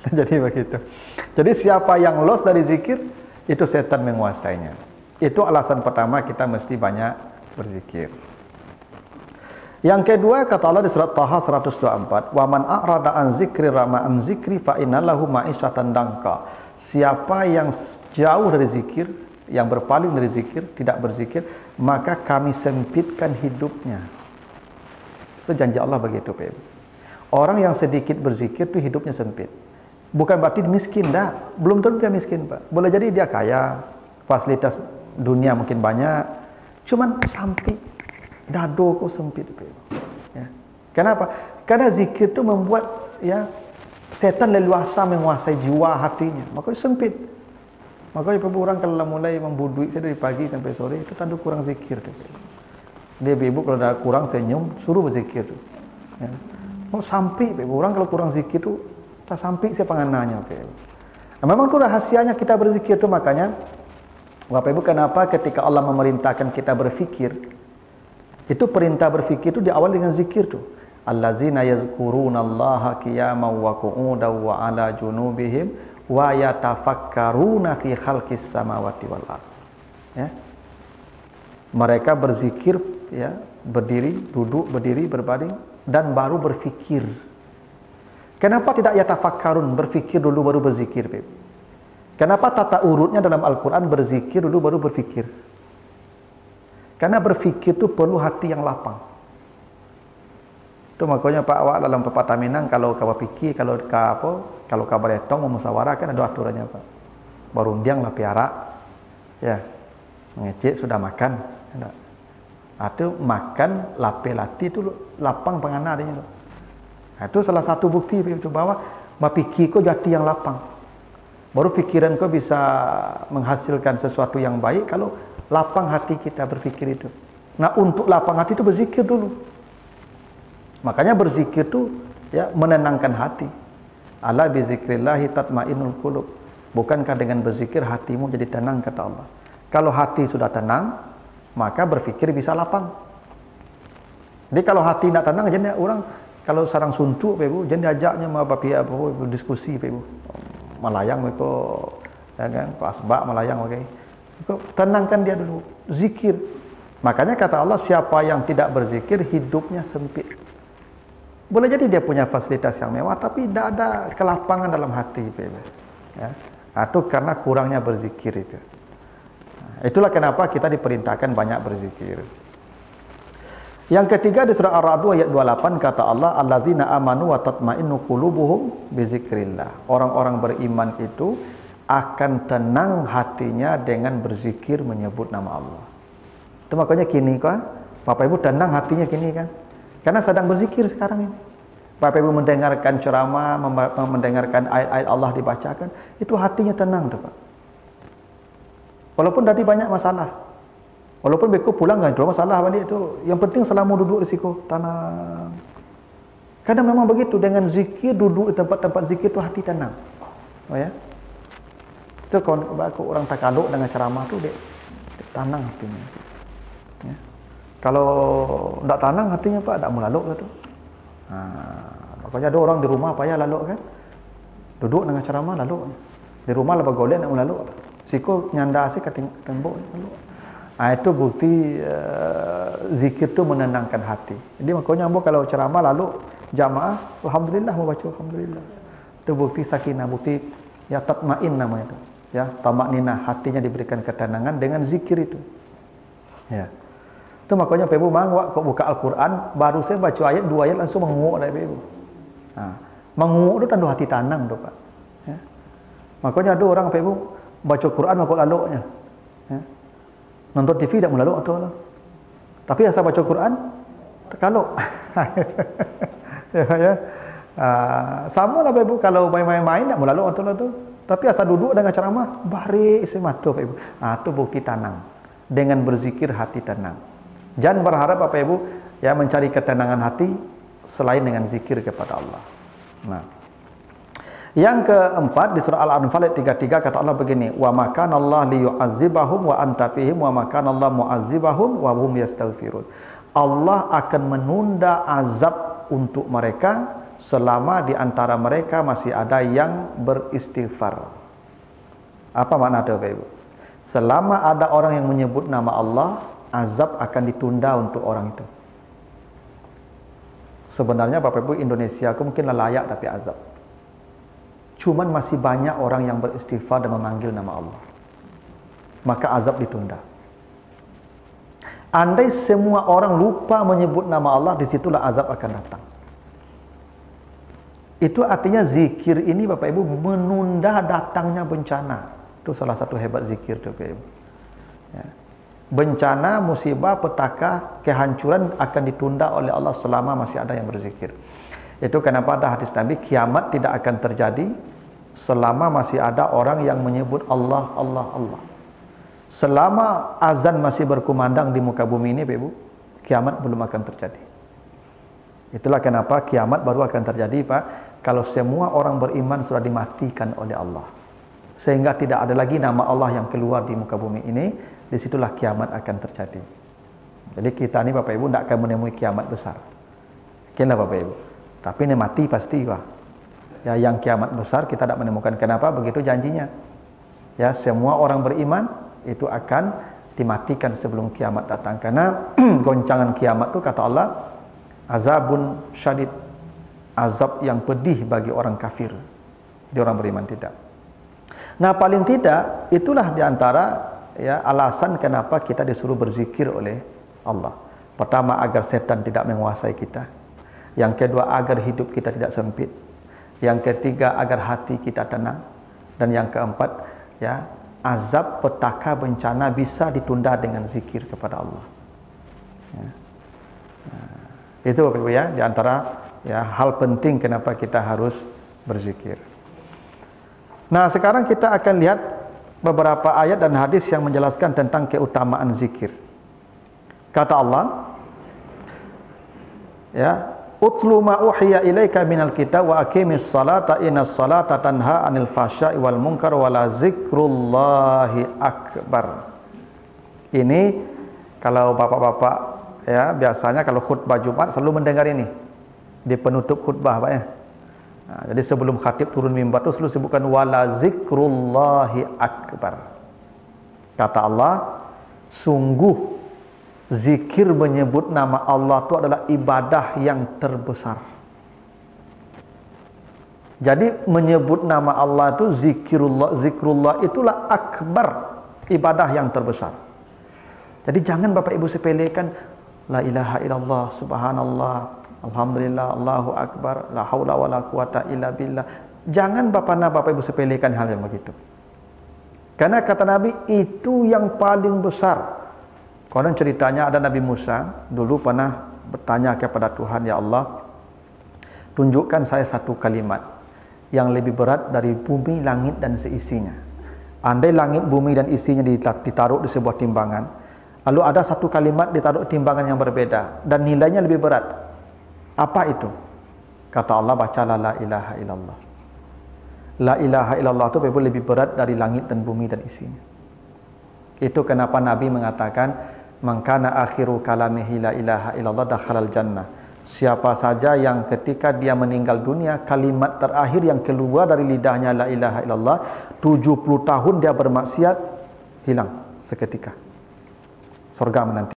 Jadi begitu. Jadi siapa yang los dari zikir, itu setan menguasainya. Itu alasan pertama kita mesti banyak berzikir. Yang kedua kata Allah di surat Taha 124, "Wa man a'rada an zikri rama an zikri fa innalahu ma'isyatan dangka." Siapa yang jauh dari zikir, yang berpaling dari zikir, tidak berzikir, maka kami sempitkan hidupnya. Itu janji Allah begitu, Pak. Orang yang sedikit berzikir itu hidupnya sempit. Bukan berarti miskin, dah. Belum tentu dia miskin, Pak. Boleh jadi dia kaya, fasilitas dunia mungkin banyak, cuman sempit. Dado kok sempit, Pak. Ya. Kenapa? Karena zikir itu membuat ya setan leluasa menguasai jiwa hatinya. Makanya sempit. Makanya ibu orang kalau mulai membudui saya dari pagi sampai sore itu tanda kurang zikir tu. Dia ibu kalau ada kurang senyum suruh berzikir tu. Ya. Oh sampai ibu orang kalau kurang zikir tu tak sampai saya pangananya. Nah, memang tu rahasianya kita berzikir tu, makanya Bapak Ibu kenapa ketika Allah memerintahkan kita berfikir, itu perintah berfikir itu diawali dengan zikir tu. Allazina yazkurunallaha qiyaman wa qu'udan wa 'ala junubihim wa yatafakkaruna fi khalqis samawati wal ard. Ya. Mereka berzikir ya, berdiri, duduk, berdiri, berbaring dan baru berfikir. Kenapa tidak yatafakkarun, berfikir dulu baru berzikir, Beb? Kenapa tata urutnya dalam Al-Qur'an berzikir dulu baru berfikir? Karena berfikir itu perlu hati yang lapang. Itu makanya Pak awak dalam pepatah Minang kalau kau fikir, kalau kau beretong memusyawarah kan ada aturannya, Pak. Barundiang lah piara. Ya. Mengecek sudah makan. Atau makan lape lati itu lapang pengana adanya. Itu salah satu bukti itu bahwa berfikir kau jati yang lapang. Baru fikiran kau bisa menghasilkan sesuatu yang baik kalau lapang hati kita berfikir itu. Nah, untuk lapang hati itu berzikir dulu. Makanya berzikir itu ya menenangkan hati. Ala bi zikrillah tatmainnul qulub. Bukankah dengan berzikir hatimu jadi tenang, kata Allah. Kalau hati sudah tenang, maka berfikir bisa lapang. Jadi kalau hati tidak tenang, jadi orang kalau sarang suntuk, Ibu, jadi ajaknya mau berdiskusi, Ibu. Melayang mereka, ya kan, Pak Asbak melayang, oke. Tenangkan dia dulu, zikir. Makanya kata Allah, siapa yang tidak berzikir, hidupnya sempit. Boleh jadi dia punya fasilitas yang mewah, tapi tidak ada kelapangan dalam hati, Ibu. Ya. Itu karena kurangnya berzikir itu. Itulah kenapa kita diperintahkan banyak berzikir. Yang ketiga di surah Ar-Ra'd ayat 28 kata Allah, allazina amanu wa tatma'innu qulubuhum bi zikrillah. Orang-orang beriman itu akan tenang hatinya dengan berzikir menyebut nama Allah. Itu makanya kini kan Bapak Ibu tenang hatinya kini kan. Karena sedang berzikir sekarang ini. Bapak Ibu mendengarkan ceramah, mendengarkan ayat-ayat Allah dibacakan, itu hatinya tenang tuh, Pak. Walaupun tadi banyak masalah. Walaupun beku pulang kan, cuma masalah balik itu. Yang penting selama duduk di situ tenang. Kadang memang begitu, dengan zikir duduk di tempat-tempat zikir itu hati tenang. Oh ya. Itu kalau orang takaluk dengan ceramah tu dia tenang hatinya. Ya. Kalau tidak tenang hatinya, Pak, tak mau laluk gitu. Makanya ada orang di rumah payah laluk kan. Duduk dengan ceramah laluk. Di rumah lepas golek nak mau laluk. Siko nyanda asik ke tembok laluk. Itu bukti zikir itu menenangkan hati. Jadi makanya kalau ceramah lalu jamaah, alhamdulillah membaca alhamdulillah. Itu bukti sakinah, bukti ya tatmain namanya itu. Ya, tamakninah, hatinya diberikan ketenangan dengan zikir itu. Ya. Itu makanya Ibu mang kok buka Al-Qur'an, baru saya baca ayat 2 ayat langsung menguak dah Ibu. Menguak itu tanda hati tenang tu, Pak. Ya. Makanya ada orang Ibu baca Quran makok laluknya. Ya. Nonton TV tak melaluk atau lah. Tapi asal baca Quran terkaluk. Ya. Sama lah Ibu kalau main-main tak melaluk atau lah tu. Tapi asal duduk dengan ceramah barik semata Ibu. Itu bukti tenang. Dengan berzikir hati tenang. Jangan berharap Bapak Ibu ya mencari ketenangan hati selain dengan zikir kepada Allah. Nah. Yang keempat di surah Al-Anfal ayat 33 kata Allah begini, wa makanallahu liyu'adzibahum wa anta fihim wa makanallahu mu'adzibahum wa hum yastaghfirun. Allah akan menunda azab untuk mereka selama di antara mereka masih ada yang beristighfar. Apa makna itu, Bapak Ibu? Selama ada orang yang menyebut nama Allah, azab akan ditunda untuk orang itu. Sebenarnya Bapak Ibu, Indonesia aku mungkin layak tapi azab. Cuman masih banyak orang yang beristighfar dan memanggil nama Allah. Maka azab ditunda. Andai semua orang lupa menyebut nama Allah, disitulah azab akan datang. Itu artinya zikir ini Bapak Ibu menunda datangnya bencana. Itu salah satu hebat zikir itu Bapak Ibu. Ya. Bencana, musibah, petaka, kehancuran akan ditunda oleh Allah selama masih ada yang berzikir. Itu kenapa ada hadis Nabi, kiamat tidak akan terjadi selama masih ada orang yang menyebut Allah, Allah, Allah. Selama azan masih berkumandang di muka bumi ini, Ibu, kiamat belum akan terjadi. Itulah kenapa kiamat baru akan terjadi, Pak, kalau semua orang beriman sudah dimatikan oleh Allah. Sehingga tidak ada lagi nama Allah yang keluar di muka bumi ini, disitulah kiamat akan terjadi. Jadi kita ini Bapak Ibu tidak akan menemui kiamat besar. Yakinlah Bapak Ibu. Tapi ini mati pasti, Pak. Ya, yang kiamat besar kita tidak menemukan. Kenapa? Begitu janjinya. Ya, semua orang beriman itu akan dimatikan sebelum kiamat datang. Karena goncangan kiamat itu kata Allah, azabun syadid, azab yang pedih bagi orang kafir. Di orang beriman tidak. Nah, paling tidak itulah diantara ya alasan kenapa kita disuruh berzikir oleh Allah. Pertama, agar setan tidak menguasai kita. Yang kedua, agar hidup kita tidak sempit. Yang ketiga, agar hati kita tenang. Dan yang keempat, ya, azab, petaka, bencana bisa ditunda dengan zikir kepada Allah. Ya. Nah, itu Bapak Ibu ya, di antara ya hal penting kenapa kita harus berzikir. Nah, sekarang kita akan lihat beberapa ayat dan hadis yang menjelaskan tentang keutamaan zikir. Kata Allah, ya, utlu ma uhiya ilaika minal kitab wa aqimis salata innas salata tanha 'anil fahsya'i wal munkar wa la zikrullahi akbar. Ini kalau bapak-bapak ya biasanya kalau khutbah Jumat selalu mendengar ini di penutup khutbah, Pak ya. Nah, jadi sebelum khatib turun mimbar itu selalu sebutkan wala zikrullahi akbar. Kata Allah, sungguh zikir menyebut nama Allah itu adalah ibadah yang terbesar. Jadi menyebut nama Allah itu zikrullah itulah akbar, ibadah yang terbesar. Jadi jangan Bapak Ibu sepelekan la ilaha illallah subhanallah alhamdulillah Allahu akbar la haula wala quwata illa billah. Jangan Bapak Ibu sepelekan hal yang begitu. Karena kata Nabi itu yang paling besar. Konon ceritanya ada Nabi Musa dulu pernah bertanya kepada Tuhan, ya Allah, tunjukkan saya satu kalimat yang lebih berat dari bumi, langit dan seisinya. Andai langit, bumi dan isinya ditaruh di sebuah timbangan, lalu ada satu kalimat ditaruh timbangan yang berbeda dan nilainya lebih berat. Apa itu? Kata Allah, bacalah la ilaha illallah. La ilaha illallah itu lebih berat dari langit dan bumi dan isinya. Itu kenapa Nabi mengatakan, man kana akhiru kalamihi la ilaha illallah dakhalal jannah. Siapa saja yang ketika dia meninggal dunia, kalimat terakhir yang keluar dari lidahnya la ilaha illallah, 70 tahun dia bermaksiat, hilang seketika. Surga menanti.